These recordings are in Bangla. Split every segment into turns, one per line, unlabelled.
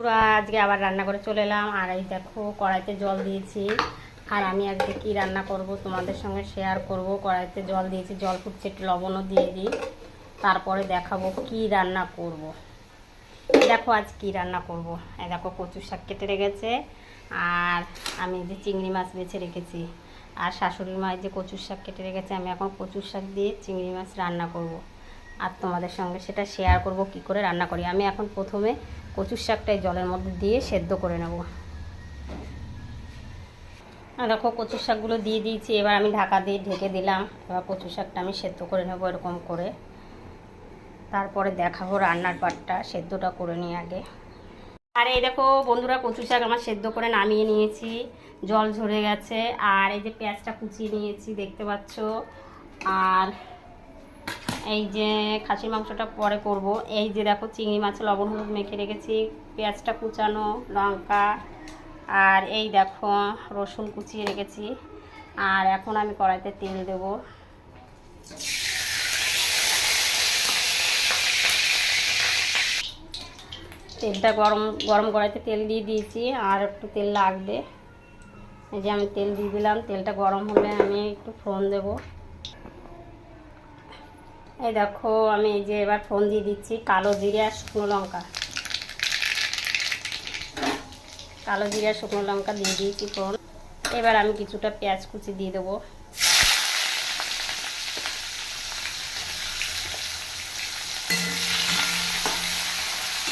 পুরো আজকে আবার রান্না করে চলে এলাম। আর এই দেখো কড়াইতে জল দিয়েছি। আর আমি আজকে কি রান্না করব তোমাদের সঙ্গে শেয়ার করব। কড়াইতে জল দিয়েছি, জল ফুটছে, একটু লবণও দিয়ে দিই, তারপরে দেখাবো কি রান্না করব। দেখো আজ কি রান্না করব। এই দেখো কচুর শাক কেটে রেখেছে, আর আমি যে চিংড়ি মাছ বেছে রেখেছি, আর শাশুড়ি মা যে কচুর শাক কেটে রেখেছে। আমি এখন কচুর শাক দিয়ে চিংড়ি মাছ রান্না করব, আর তোমাদের সঙ্গে সেটা শেয়ার করব কি করে রান্না করি। আমি এখন প্রথমে কচুর শাকটাই জলের মধ্যে দিয়ে সেদ্ধ করে নেব। দেখো কচুর শাকগুলো দিয়ে দিয়েছি, এবার আমি ঢাকা দিয়ে ঢেকে দিলাম। এবার কচুর শাকটা আমি সেদ্ধ করে নেব এরকম করে, তারপরে দেখাবো রান্নার পাটটা। সেদ্ধটা করে নিই আগে। আর এই দেখো বন্ধুরা, কচু শাক আমার সেদ্ধ করে নামিয়ে নিয়েছি, জল ঝরে গেছে। আর এই যে পেঁয়াজটা কুচিয়ে নিয়েছি দেখতে পাচ্ছ। আর এই যে খাসির মাংসটা পরে করব। এই যে দেখো চিংড়ি মাছ লবণ হলুদ মেখে রেখেছি, পেঁয়াজটা কুচানো, লঙ্কা, আর এই দেখো রসুন কুচিয়ে রেখেছি। আর এখন আমি কড়াইতে তেল দেব। তেলটা গরম কড়াইতে তেল দিয়ে দিয়েছি, আর একটু তেল লাগবে। এই যে আমি তেল দিয়ে দিলাম। তেলটা গরম হলে আমি একটু ফোড়ন দেব। এই দেখো আমি এই যে এবার ফোড়ন দিয়ে দিচ্ছি কালো জিরে আর শুকনো লঙ্কা। কালো জিরে আর শুকনো লঙ্কা দিয়ে দিয়েছি ফোড়ন। এবার আমি কিছুটা পেঁয়াজ কুচি দিয়ে দেবো।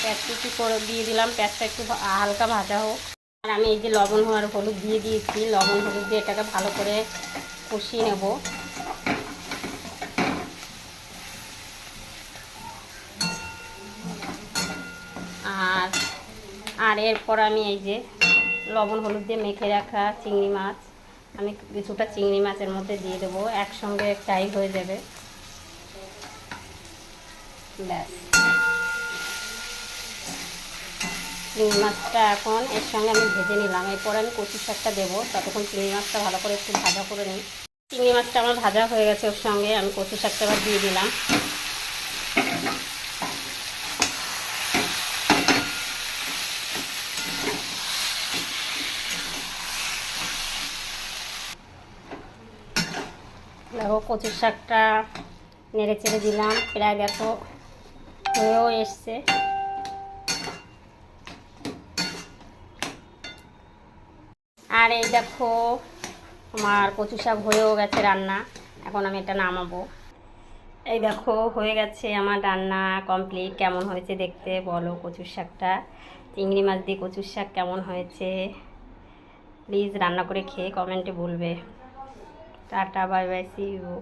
পেঁয়াজ কুচি করে দিয়ে দিলাম। পেঁয়াজটা একটু হালকা ভাজা হোক। আর আমি এই যে লবণ আর হলুদ দিয়ে দিয়েছি। লবণ হলুদ দিয়ে এটাকে ভালো করে কষিয়ে নেব। আর এরপর আমি এই যে লবণ হলুদ দিয়ে মেখে রাখা চিংড়ি মাছ, আমি কিছুটা চিংড়ি মাছের মধ্যে দিয়ে দেবো। একসঙ্গে ফ্রাই হয়ে যাবে। ব্যাস, চিংড়ি মাছটা এখন এর সঙ্গে আমি ভেজে নিলাম। এরপর আমি কচুর শাকটা দেবো। ততক্ষণ চিংড়ি মাছটা ভালো করে একটু ভাজা করে নিই। চিংড়ি মাছটা আমার ভাজা হয়ে গেছে, ওর সঙ্গে আমি কচুর শাকটা আবার দিয়ে দিলাম। দেখো কচুর শাকটা নেড়ে চেড়ে দিলাম, প্রায় দেখো হয়েও এসছে। আর এই দেখো আমার কচু শাক হয়েও গেছে রান্না। এখন আমি এটা নামাবো। এই দেখো হয়ে গেছে আমার রান্না কমপ্লিট। কেমন হয়েছে দেখতে বলো কচুর শাকটা। চিংড়ি মাছ দিয়ে কচুর শাক কেমন হয়েছে প্লিজ রান্না করে খেয়ে কমেন্টে বলবে। Tata, bye bye, see you.